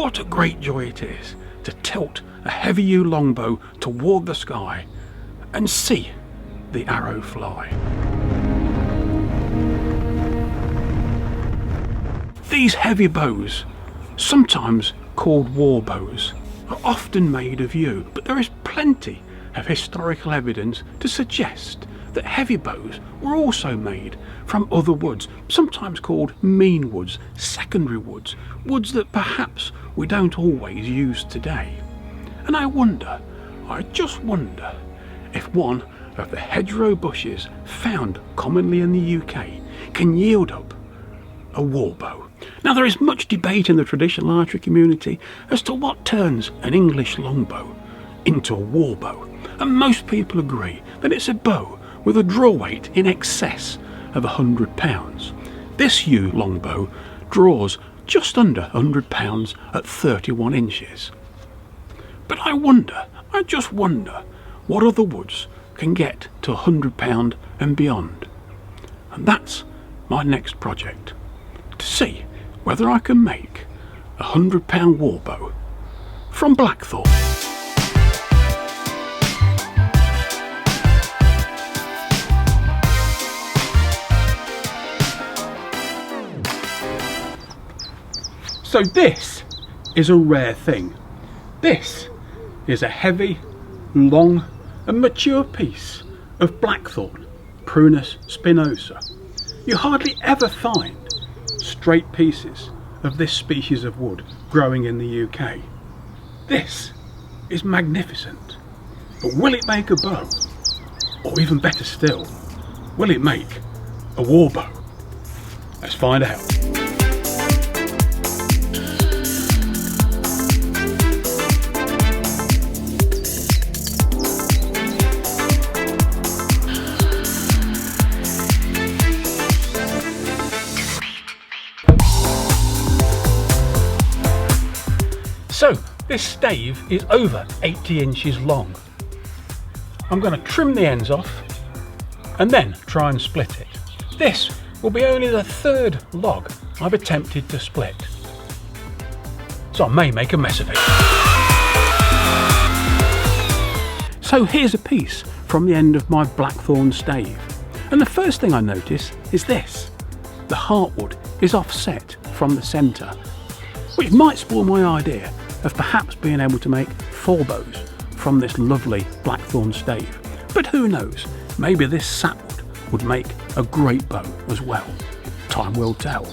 what a great joy it is to tilt a heavy yew longbow toward the sky and see the arrow fly. These heavy bows, sometimes called warbows, are often made of yew, but there is plenty of historical evidence to suggest that heavy bows were also made from other woods, sometimes called mean woods, secondary woods, woods that perhaps we don't always use today. And I just wonder, if one of the hedgerow bushes found commonly in the UK can yield up a warbow. Now, there is much debate in the traditional archery community as to what turns an English longbow into a warbow, and most people agree that it's a bow with a draw weight in excess of 100 pounds. This yew longbow draws just under 100 pounds at 31 inches. But I just wonder what other woods can get to 100 pound and beyond. And that's my next project, to see whether I can make a 100 pound warbow from Blackthorn. So this is a rare thing. This is a heavy, long and mature piece of Blackthorn, prunus spinosa. You hardly ever find straight pieces of this species of wood growing in the UK. This is magnificent, but will it make a bow? Or even better still, will it make a warbow? Let's find out. So this stave is over 80 inches long. I'm going to trim the ends off and then try and split it. This will be only the third log I've attempted to split, so I may make a mess of it. So here's a piece from the end of my Blackthorn stave, and the first thing I notice is this. The heartwood is offset from the centre, which might spoil my idea of perhaps being able to make 4 bows from this lovely Blackthorn stave. But who knows, maybe this sapwood would make a great bow as well. Time will tell.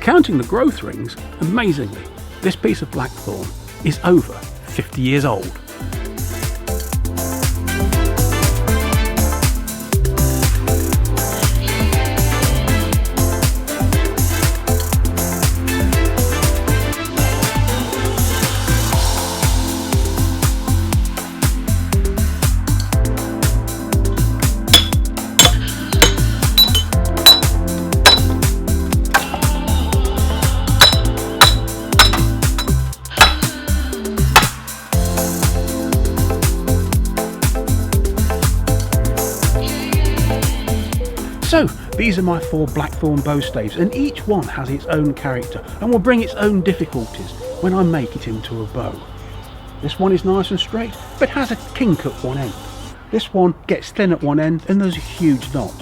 Counting the growth rings, amazingly, this piece of Blackthorn is over 50 years old. So these are my 4 Blackthorn bow staves, and each one has its own character and will bring its own difficulties when I make it into a bow. This one is nice and straight but has a kink at one end. This one gets thin at one end and there's a huge knot.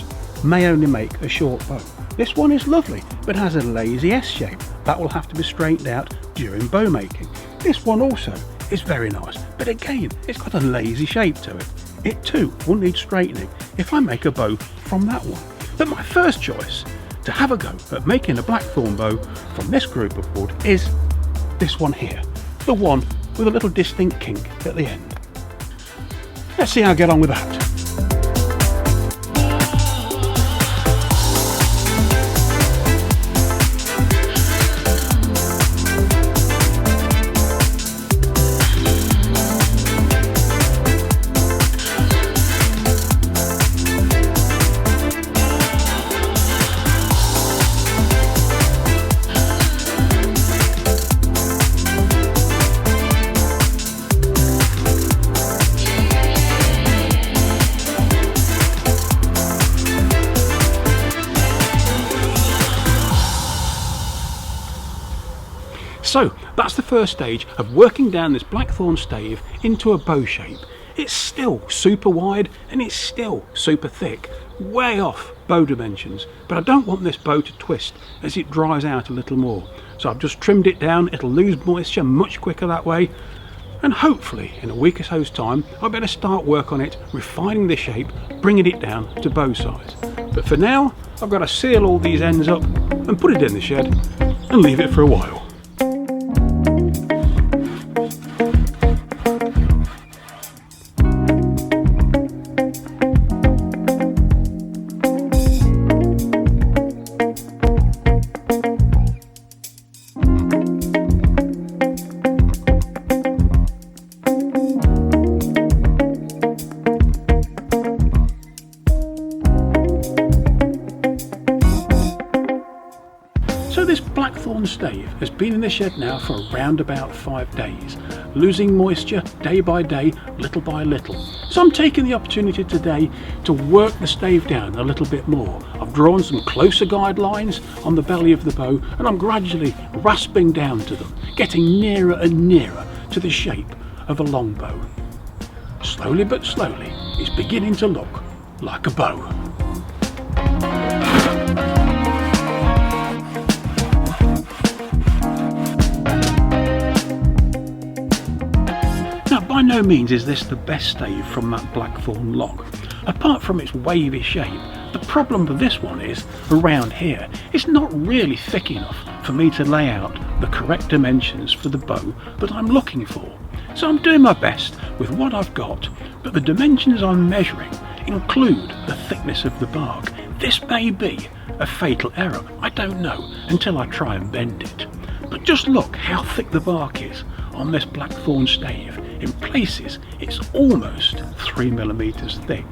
May only make a short bow. This one is lovely but has a lazy S shape that will have to be straightened out during bow making. This one also is very nice, but again it's got a lazy shape to it. It too will need straightening if I make a bow from that one. But my first choice to have a go at making a Blackthorn bow from this group of wood is this one here, the one with a little distinct kink at the end. Let's see how I get on with that. So that's the first stage of working down this blackthorn stave into a bow shape. It's still super wide and it's still super thick, way off bow dimensions, but I don't want this bow to twist as it dries out a little more. So I've just trimmed it down. It'll lose moisture much quicker that way, and hopefully in a week or so's time I'll better start work on it, refining the shape, bringing it down to bow size. But for now I've got to seal all these ends up and put it in the shed and leave it for a while. So this blackthorn stave has been in the shed now for around about 5 days, losing moisture day by day, little by little. So I'm taking the opportunity today to work the stave down a little bit more. I've drawn some closer guidelines on the belly of the bow and I'm gradually rasping down to them, getting nearer and nearer to the shape of a longbow. Slowly but slowly, it's beginning to look like a bow. By no means is this the best stave from that blackthorn log. Apart from its wavy shape, the problem with this one is, around here, it's not really thick enough for me to lay out the correct dimensions for the bow that I'm looking for. So I'm doing my best with what I've got, but the dimensions I'm measuring include the thickness of the bark. This may be a fatal error, I don't know until I try and bend it. But just look how thick the bark is on this blackthorn stave. In places it's almost 3mm thick.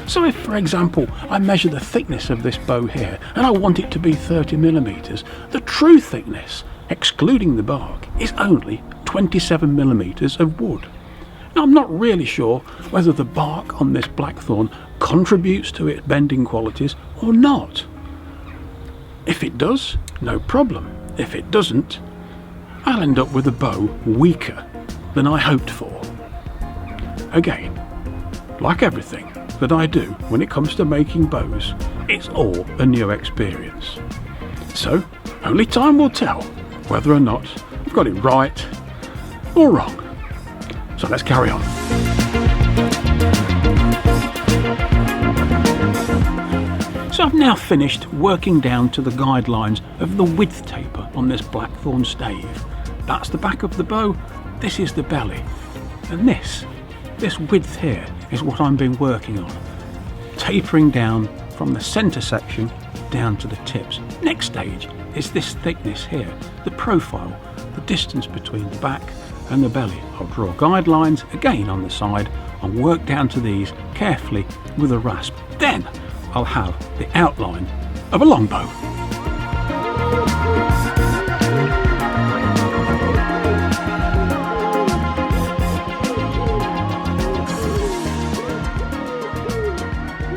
So if, for example, I measure the thickness of this bow here and I want it to be 30mm, the true thickness, excluding the bark, is only 27mm of wood. Now I'm not really sure whether the bark on this blackthorn contributes to its bending qualities or not. If it does, no problem. If it doesn't, I'll end up with a bow weaker than I hoped for. Again, like everything that I do when it comes to making bows, it's all a new experience. So only time will tell whether or not I've got it right or wrong. So let's carry on. So I've now finished working down to the guidelines of the width taper on this blackthorn stave. That's the back of the bow, this is the belly, and this width here is what I've been working on, tapering down from the centre section down to the tips. Next stage is this thickness here, the profile, the distance between the back and the belly. I'll draw guidelines again on the side and work down to these carefully with a rasp. Then I'll have the outline of a longbow.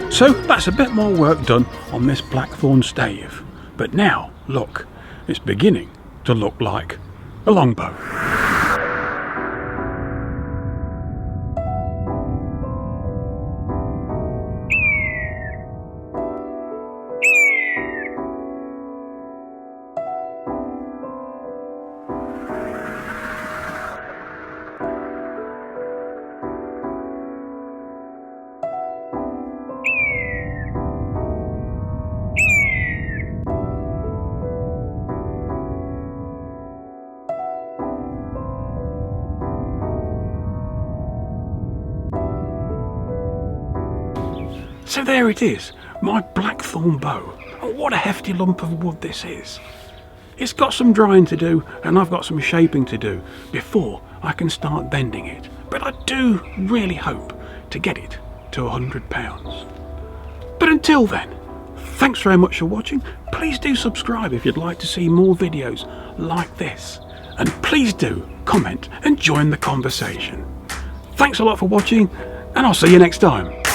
So that's a bit more work done on this blackthorn stave. But now, look, it's beginning to look like a longbow. So there it is, my blackthorn bow. Oh, what a hefty lump of wood this is. It's got some drying to do and I've got some shaping to do before I can start bending it. But I do really hope to get it to £100. But until then, thanks very much for watching. Please do subscribe if you'd like to see more videos like this. And please do comment and join the conversation. Thanks a lot for watching and I'll see you next time.